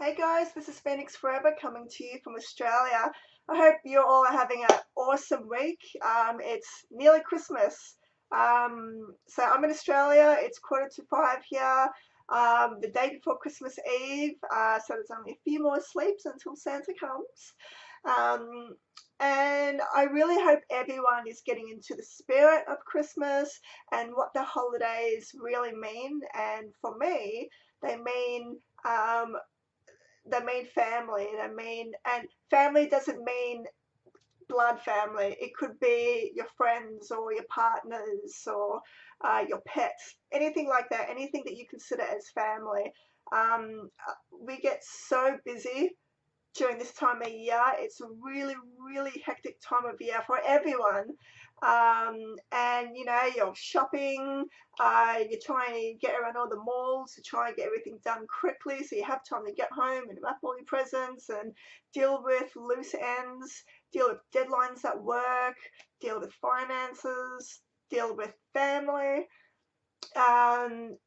Hey guys, this is Phoenix Forever coming to you from Australia. I hope you all are having an awesome week. It's nearly Christmas. So I'm in Australia, it's 5:15 here, the day before Christmas Eve, so there's only a few more sleeps until Santa comes. Um, and I really hope everyone is getting into the spirit of Christmas and what the holidays really mean. And for me, they mean um, family. And family doesn't mean blood family. It could be your friends or your partners or your pets, anything like that, anything that you consider as family. We get so busy during this time of year. It's a really, really hectic time of year for everyone. And you're shopping, you're trying to get around all the malls to try and get everything done quickly so you have time to get home and wrap all your presents and deal with loose ends, deal with deadlines at work, deal with finances, deal with family. And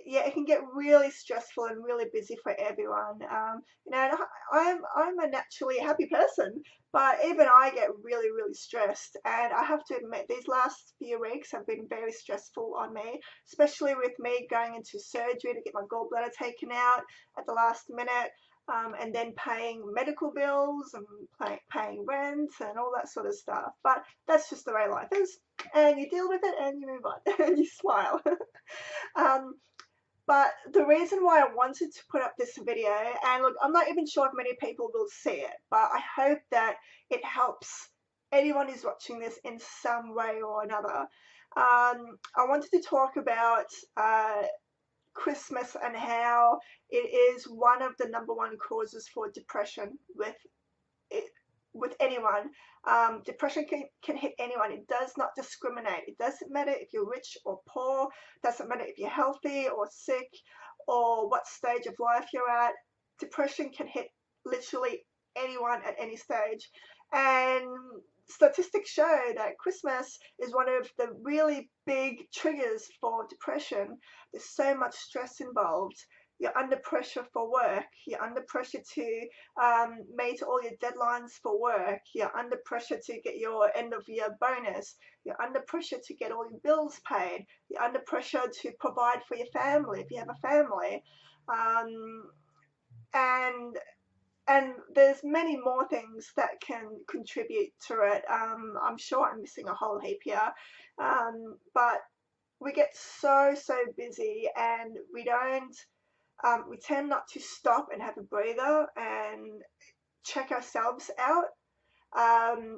yeah, it can get really stressful and really busy for everyone. And I'm a naturally happy person, but even I get really, really stressed. And I have to admit, these last few weeks have been very stressful on me, especially with me going into surgery to get my gallbladder taken out at the last minute. And then paying medical bills and paying rent and all that sort of stuff. But that's just the way life is, and you deal with it and you move on and you smile. um, but the reason why I wanted to put up this video, and look, I'm not even sure if many people will see it, but I hope that it helps anyone who's watching this in some way or another. I wanted to talk about Christmas and how it is one of the number one causes for depression it, with anyone. Depression can hit anyone. It does not discriminate. It doesn't matter if you're rich or poor. It doesn't matter if you're healthy or sick or what stage of life you're at. Depression can hit literally anyone at any stage. And statistics show that Christmas is one of the really big triggers for depression. There's so much stress involved. You're under pressure for work. You're under pressure to meet all your deadlines for work. You're under pressure to get your end of year bonus. You're under pressure to get all your bills paid. You're under pressure to provide for your family if you have a family. Um, and and there's many more things that can contribute to it. I'm sure I'm missing a whole heap here, but we get so busy and we tend not to stop and have a breather and check ourselves out.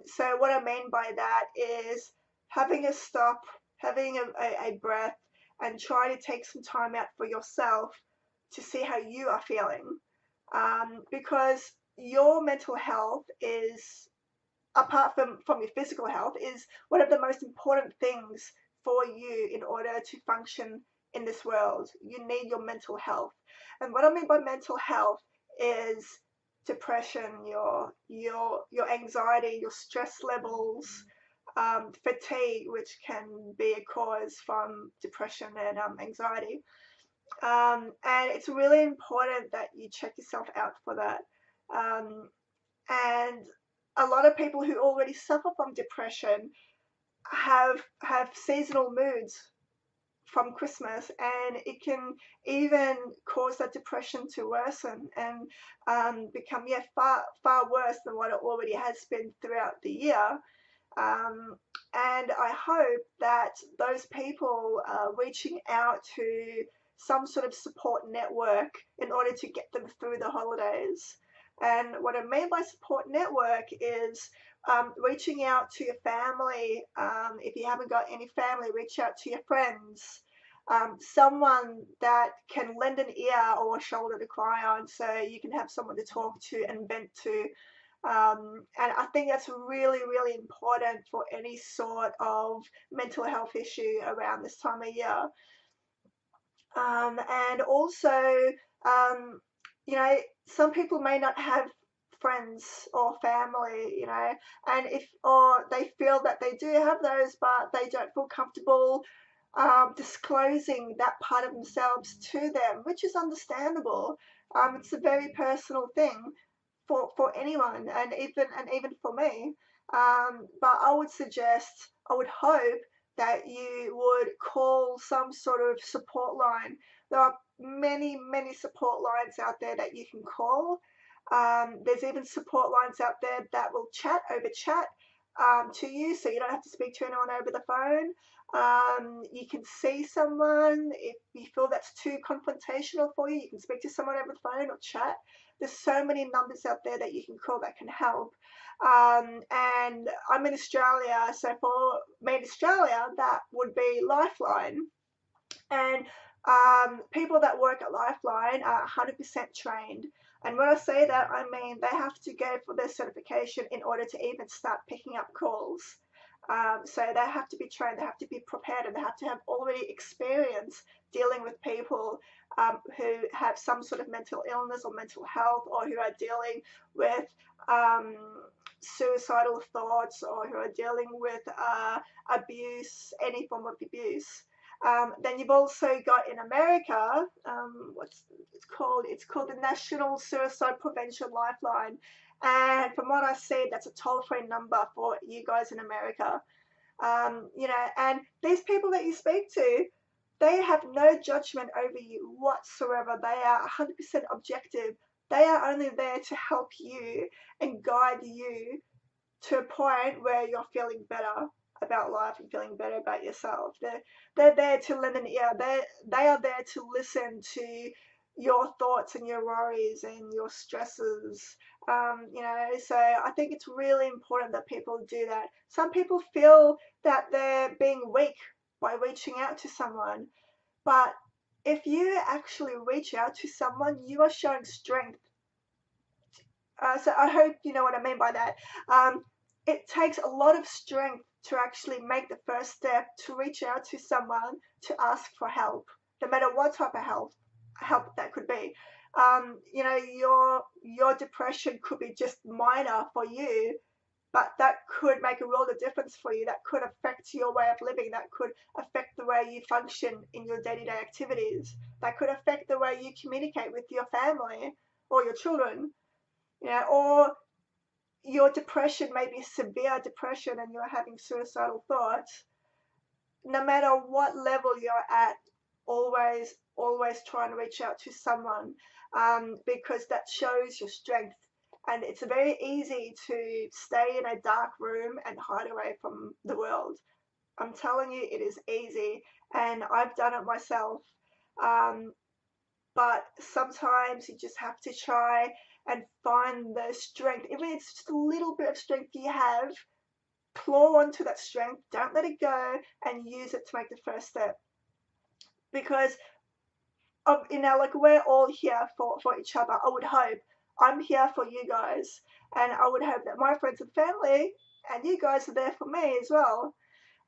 So what I mean by that is having a stop, having a breath, and try to take some time out for yourself to see how you are feeling. Because your mental health is, apart from your physical health, is one of the most important things for you in order to function in this world. You need your mental health. And what I mean by mental health is depression, your anxiety, your stress levels, fatigue, which can be a cause from depression and anxiety. And it's really important that you check yourself out for that. Um, and a lot of people who already suffer from depression have seasonal moods from Christmas, and it can even cause that depression to worsen and become far worse than what it already has been throughout the year. Um, and I hope that those people are reaching out to some sort of support network in order to get them through the holidays. And what I mean by support network is reaching out to your family. If you haven't got any family, reach out to your friends. Someone that can lend an ear or a shoulder to cry on so you can have someone to talk to and vent to. And I think that's really, really important for any sort of mental health issue around this time of year. And also, um, some people may not have friends or family, and or they feel that they do have those, but they don't feel comfortable disclosing that part of themselves to them, which is understandable. It's a very personal thing for anyone, and even for me. But I would suggest, I would hope that you would call some sort of support line. There are many support lines out there that you can call. There's even support lines out there that will chat over chat to you, so you don't have to speak to anyone over the phone. You can see someone if you feel that's too confrontational for you. You can speak to someone over the phone or chat. There's so many numbers out there that you can call that can help. And I'm in Australia, so for me in Australia, that would be Lifeline. And people that work at Lifeline are 100% trained. And when I say that, I mean they have to go for their certification in order to even start picking up calls. So they have to be trained, they have to be prepared, and they have to have already experience dealing with people who have some sort of mental illness or mental health, or who are dealing with um, suicidal thoughts, or who are dealing with abuse, any form of abuse. Then you've also got in America, what's it's called? It's called the National Suicide Prevention Lifeline. And from what I see, that's a toll-free number for you guys in America. And these people that you speak to, they have no judgment over you whatsoever. They are 100% objective. They are only there to help you and guide you to a point where you're feeling better about life and feeling better about yourself. They're there to lend an ear. They are there to listen to your thoughts and your worries and your stresses. So I think it's really important that people do that. Some people feel that they're being weak by reaching out to someone, but if you actually reach out to someone, you are showing strength. So I hope you know what I mean by that. It takes a lot of strength to actually make the first step to reach out to someone to ask for help, no matter what type of help that could be. Your depression could be just minor for you, but that could make a world of difference for you. That could affect your way of living. That could affect the way you function in your day-to-day activities. That could affect the way you communicate with your family or your children. Or your depression may be severe depression and you're having suicidal thoughts. No matter what level you're at, always try and reach out to someone, because that shows your strength. And it's very easy to stay in a dark room and hide away from the world. I'm telling you, it is easy, and I've done it myself. Um, but sometimes you just have to try and find the strength. Even if it's just a little bit of strength you have, claw onto that strength, don't let it go, and use it to make the first step. Because like we're all here for each other. I would hope I'm here for you guys, and I would hope that my friends and family and you guys are there for me as well.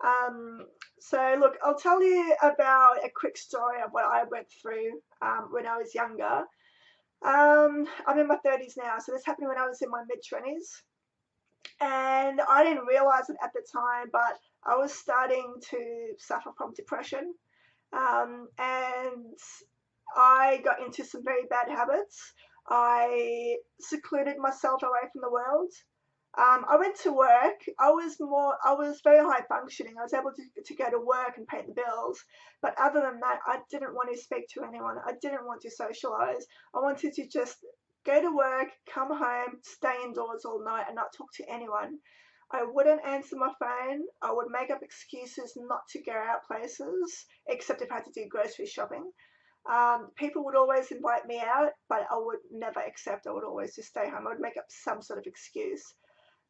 Um, so look, I'll tell you about a quick story of what I went through when I was younger. I'm in my 30s now, so this happened when I was in my mid 20s, and I didn't realize it at the time, but I was starting to suffer from depression, and I got into some very bad habits. I secluded myself away from the world. I went to work. I was very high functioning. I was able to go to work and pay the bills. But other than that, I didn't want to speak to anyone. I didn't want to socialize. I wanted to just go to work, come home, stay indoors all night and not talk to anyone. I wouldn't answer my phone. I would make up excuses not to go out places, except if I had to do grocery shopping. People would always invite me out, but I would never accept. I would always just stay home. I would make up some sort of excuse.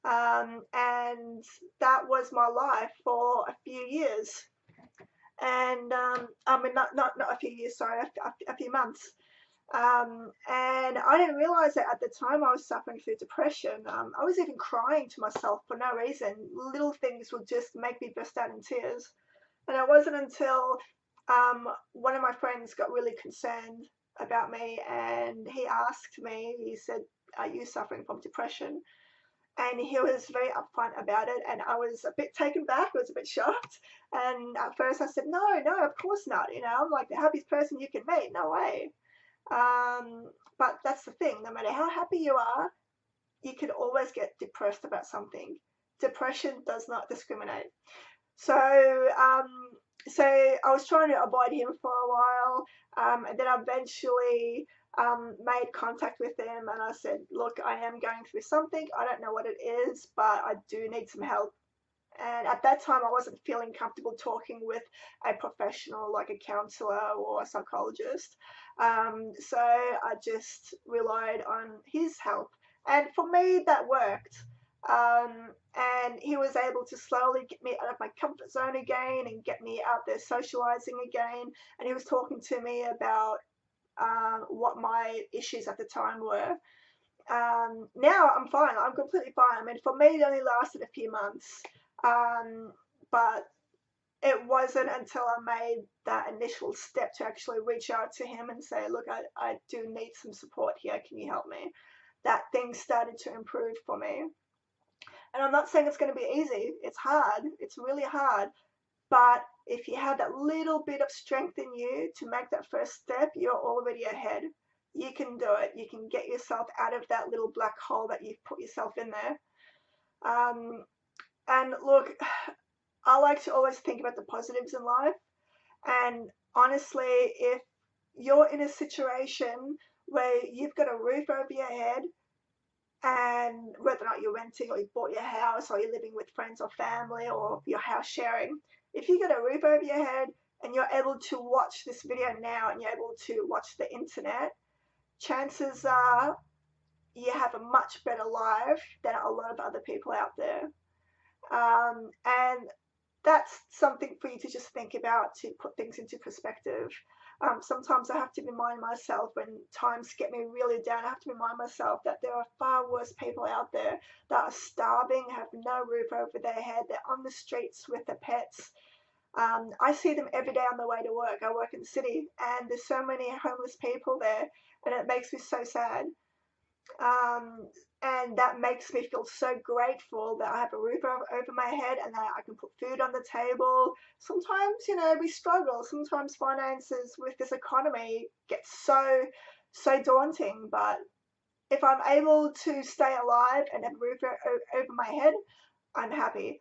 And that was my life for a few years. And I mean, not a few years, sorry, a few months. And I didn't realize that at the time I was suffering through depression. I was even crying to myself for no reason. Little things would just make me burst out in tears. And it wasn't until one of my friends got really concerned about me, and he asked me, he said, "Are you suffering from depression?" And he was very upfront about it, and I was a bit taken back. I was a bit shocked, and at first I said, no, of course not. I'm like the happiest person you can meet. No way. But that's the thing, no matter how happy you are, you can always get depressed about something. Depression does not discriminate. So, so I was trying to avoid him for a while, and then I eventually made contact with him, and I said, "Look, I am going through something. I don't know what it is, but I do need some help." And at that time, I wasn't feeling comfortable talking with a professional like a counselor or a psychologist. So I just relied on his help. And for me, that worked. And he was able to slowly get me out of my comfort zone again and get me out there socializing again. And he was talking to me about what my issues at the time were. Now I'm fine. I'm completely fine. I mean, for me, it only lasted a few months, um, but it wasn't until I made that initial step to actually reach out to him and say, "Look, I do need some support here. Can you help me?" That things started to improve for me. And I'm not saying it's going to be easy. It's hard. It's really hard. But if you have that little bit of strength in you to make that first step, you're already ahead. You can do it. You can get yourself out of that little black hole that you've put yourself in there. Um, and look, I like to always think about the positives in life. And honestly, if you're in a situation where you've got a roof over your head, and whether or not you're renting or you bought your house or you're living with friends or family or your house sharing, if you get a roof over your head and you're able to watch this video now and you're able to watch the internet, chances are you have a much better life than a lot of other people out there. And that's something for you to just think about to put things into perspective. Sometimes I have to remind myself when times get me really down, I have to remind myself that there are far worse people out there that are starving, have no roof over their head, they're on the streets with their pets. I see them every day on the way to work. I work in the city, and there's so many homeless people there, and it makes me so sad. Um, and that makes me feel so grateful that I have a roof over my head and that I can put food on the table. Sometimes, we struggle. Sometimes finances with this economy get so daunting. But if I'm able to stay alive and have a roof over my head, I'm happy.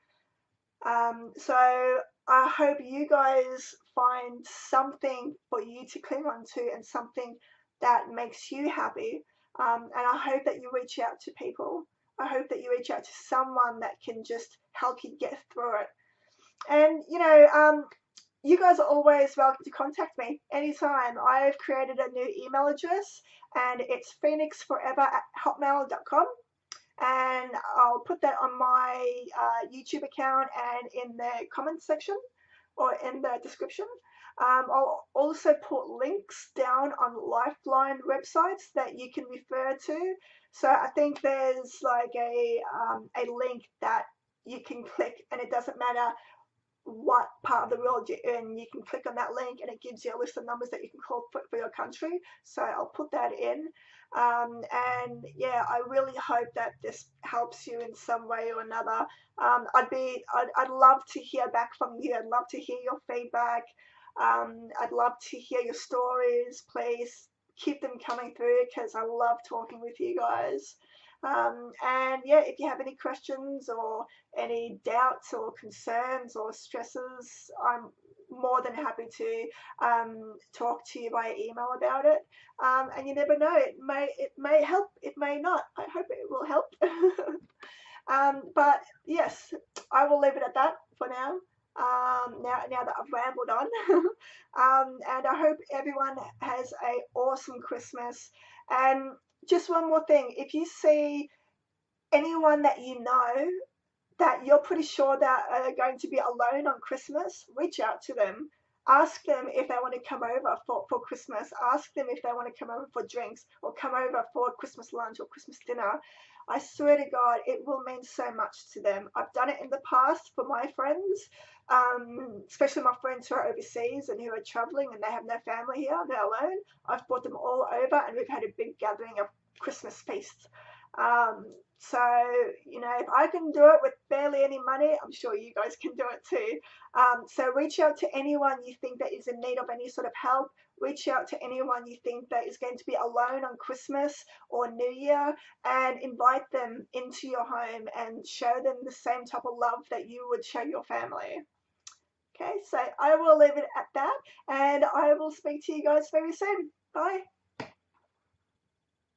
So I hope you guys find something for you to cling on to and something that makes you happy. And I hope that you reach out to people. I hope that you reach out to someone that can just help you get through it. And, you guys are always welcome to contact me anytime. I've created a new email address and it's phoenixforever@hotmail.com, and I'll put that on my YouTube account and in the comments section or in the description. I'll also put links down on Lifeline websites that you can refer to. So I think there's like a link that you can click, and it doesn't matter what part of the world you're in. You can click on that link and it gives you a list of numbers that you can call for your country. So I'll put that in. And yeah, I really hope that this helps you in some way or another. I'd love to hear back from you. I'd love to hear your feedback. I'd love to hear your stories. Please keep them coming through because I love talking with you guys. And yeah, if you have any questions or any doubts or concerns or stresses, I'm more than happy to talk to you via email about it. And you never know, it may help, it may not. I hope it will help. But yes, I will leave it at that for now. Now that I've rambled on, and I hope everyone has a awesome Christmas. And just one more thing, if you see anyone that you know that you're pretty sure that are going to be alone on Christmas, reach out to them. Ask them if they want to come over for Christmas. Ask them if they want to come over for drinks or come over for Christmas lunch or Christmas dinner. I swear to God, it will mean so much to them. I've done it in the past for my friends, especially my friends who are overseas and who are traveling and they have no family here, they're alone. I've brought them all over and we've had a big gathering of Christmas feasts. Um, so, if I can do it with barely any money, I'm sure you guys can do it too. So reach out to anyone you think that is in need of any sort of help. reach out to anyone you think that is going to be alone on Christmas or New Year and invite them into your home and show them the same type of love that you would show your family. Okay, so I will leave it at that, and I will speak to you guys very soon. Bye.